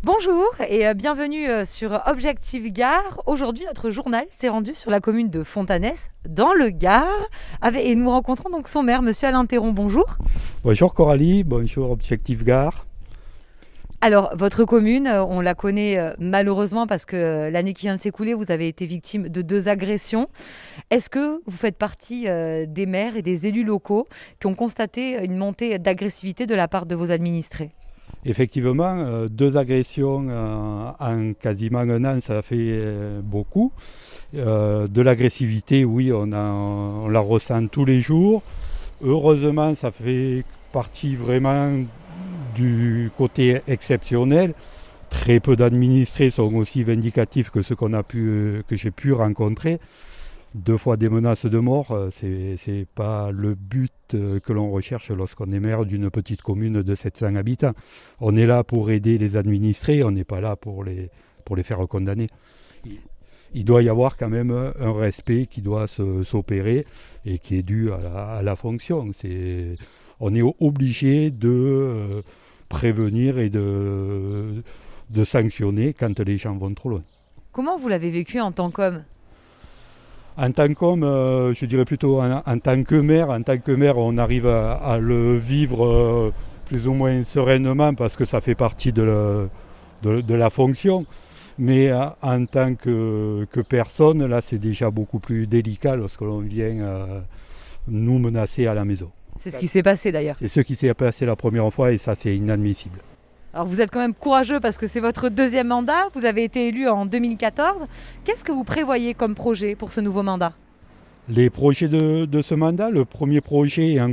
Bonjour et bienvenue sur Objectif Gare. Aujourd'hui, notre journal s'est rendu sur la commune de Fontanès, dans le Gard, et nous rencontrons donc son maire, Monsieur Alain Théron. Bonjour. Bonjour Coralie, bonjour Objectif Gare. Alors, votre commune, on la connaît malheureusement parce que l'année qui vient de s'écouler, vous avez été victime de 2 agressions. Est-ce que vous faites partie des maires et des élus locaux qui ont constaté une montée d'agressivité de la part de vos administrés ? Effectivement, 2 agressions en quasiment un an, ça fait beaucoup. De l'agressivité, oui, on la ressent tous les jours. Heureusement, ça fait partie vraiment du côté exceptionnel. Très peu d'administrés sont aussi vindicatifs que ceux que j'ai pu rencontrer. 2 fois des menaces de mort, c'est pas le but que l'on recherche lorsqu'on est maire d'une petite commune de 700 habitants. On est là pour aider les administrés, on n'est pas là pour les faire condamner. Il doit y avoir quand même un respect qui doit s'opérer et qui est dû à la fonction. On est obligé de prévenir et de sanctionner quand les gens vont trop loin. Comment vous l'avez vécu en tant qu'homme ? En tant qu'homme, je dirais plutôt en tant que maire. En tant que maire, on arrive à le vivre plus ou moins sereinement parce que ça fait partie de la fonction. Mais en tant que personne, là, c'est déjà beaucoup plus délicat lorsque l'on vient nous menacer à la maison. C'est ce qui s'est passé d'ailleurs. C'est ce qui s'est passé la première fois et ça, c'est inadmissible. Alors vous êtes quand même courageux parce que c'est votre 2e mandat, vous avez été élu en 2014. Qu'est-ce que vous prévoyez comme projet pour ce nouveau mandat ? Les projets de ce mandat, le premier projet est en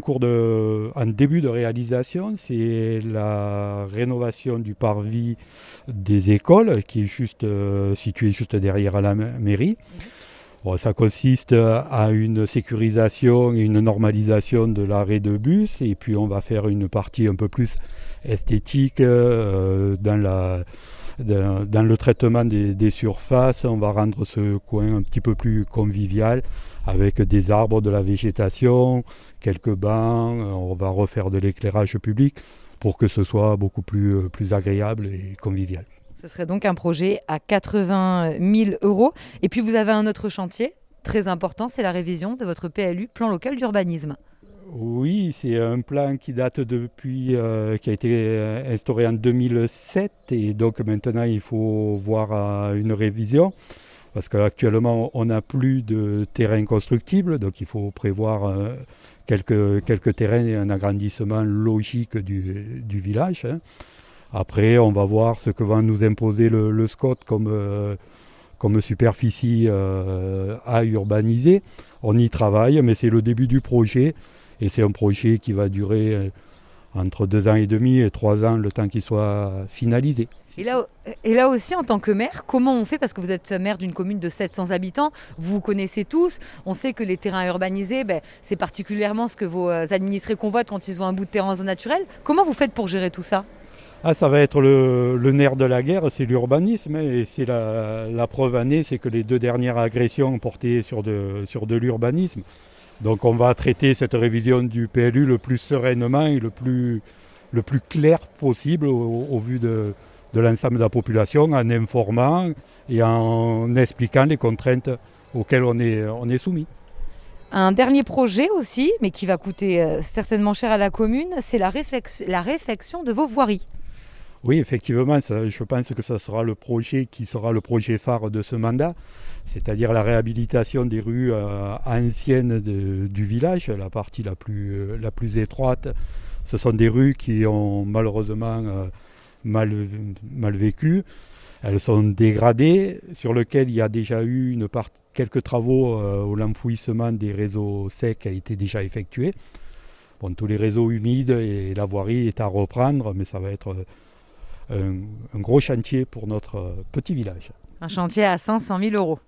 début de réalisation, c'est la rénovation du parvis des écoles qui est situé juste derrière la mairie. Bon, ça consiste à une sécurisation et une normalisation de l'arrêt de bus et puis on va faire une partie un peu plus esthétique dans le traitement des surfaces. On va rendre ce coin un petit peu plus convivial avec des arbres, de la végétation, quelques bancs. On va refaire de l'éclairage public pour que ce soit beaucoup plus agréable et convivial. Ce serait donc un projet à 80 000 €. Et puis vous avez un autre chantier très important, c'est la révision de votre PLU, plan local d'urbanisme. Oui, c'est un plan qui date qui a été instauré en 2007 et donc maintenant il faut voir une révision parce qu'actuellement on n'a plus de terrain constructible, donc il faut prévoir quelques terrains et un agrandissement logique du village. Après, on va voir ce que va nous imposer le SCOT comme superficie à urbaniser. On y travaille, mais c'est le début du projet. Et c'est un projet qui va durer entre 2 ans et demi et 3 ans, le temps qu'il soit finalisé. Et là aussi, en tant que maire, comment on fait ? Parce que vous êtes maire d'une commune de 700 habitants, vous vous connaissez tous. On sait que les terrains urbanisés, c'est particulièrement ce que vos administrés convoitent quand ils ont un bout de terrain en zone naturelle. Comment vous faites pour gérer tout ça ? Ça va être le nerf de la guerre, c'est l'urbanisme. Et c'est la preuve année, c'est que les 2 dernières agressions ont porté sur de l'urbanisme. Donc on va traiter cette révision du PLU le plus sereinement et le plus clair possible au vu de l'ensemble de la population, en informant et en expliquant les contraintes auxquelles on est soumis. Un dernier projet aussi, mais qui va coûter certainement cher à la commune, c'est la réfection de vos voiries. Oui, effectivement, je pense que ça sera le projet qui sera le projet phare de ce mandat, c'est-à-dire la réhabilitation des rues anciennes du village, la partie la plus étroite. Ce sont des rues qui ont malheureusement mal vécu. Elles sont dégradées, sur lesquelles il y a déjà eu quelques travaux où l'enfouissement des réseaux secs a été déjà effectué. Bon, tous les réseaux humides et la voirie est à reprendre, mais ça va être un gros chantier pour notre petit village. Un chantier à 500 000 €.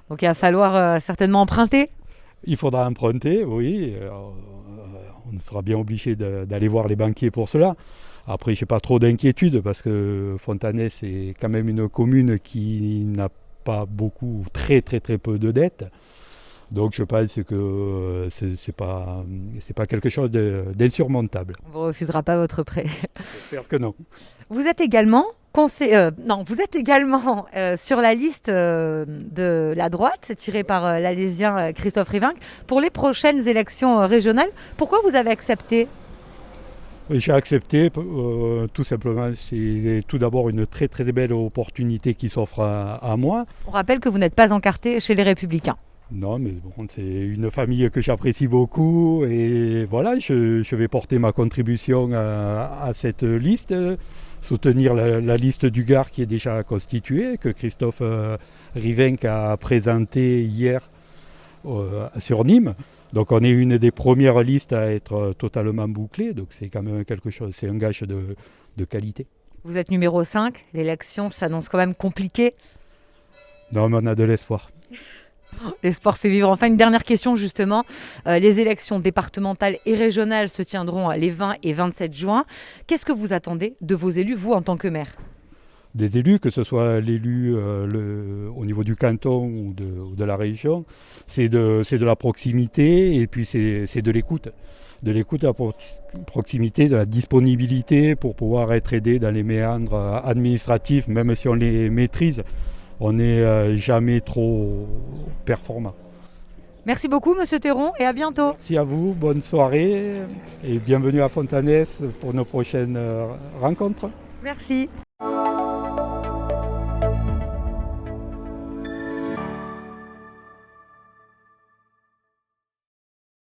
Donc il va falloir certainement emprunter. Il faudra emprunter, oui. On sera bien obligé d'aller voir les banquiers pour cela. Après, je n'ai pas trop d'inquiétude parce que Fontanès est quand même une commune qui n'a pas beaucoup, très très très peu de dettes. Donc je pense que c'est pas quelque chose d'insurmontable. On ne vous refusera pas votre prêt. J'espère que non. Vous êtes également Non, vous êtes également sur la liste de la droite, tirée par l'Alésien Christophe Rivinc, pour les prochaines élections régionales. Pourquoi vous avez accepté? Oui, j'ai accepté, tout simplement, c'est tout d'abord une très très belle opportunité qui s'offre à moi. On rappelle que vous n'êtes pas encarté chez les Républicains. Non, mais bon, c'est une famille que j'apprécie beaucoup et voilà, je vais porter ma contribution à cette liste, soutenir la liste du Gard qui est déjà constituée, que Christophe Rivenc a présentée hier sur Nîmes. Donc on est une des premières listes à être totalement bouclée, donc c'est quand même quelque chose, c'est un gage de qualité. Vous êtes numéro 5, l'élection s'annonce quand même compliquée. Non, mais on a de l'espoir. L'espoir fait vivre. Enfin, une dernière question justement. Les élections départementales et régionales se tiendront les 20 et 27 juin. Qu'est-ce que vous attendez de vos élus, vous, en tant que maire? Des élus, que ce soit l'élu au niveau du canton ou de la région, c'est de la proximité et puis c'est de l'écoute. De l'écoute à proximité, de la disponibilité pour pouvoir être aidé dans les méandres administratifs, même si on les maîtrise, on n'est jamais trop performant. Merci beaucoup, Monsieur Théron, et à bientôt. Merci à vous, bonne soirée et bienvenue à Fontanès pour nos prochaines rencontres. Merci.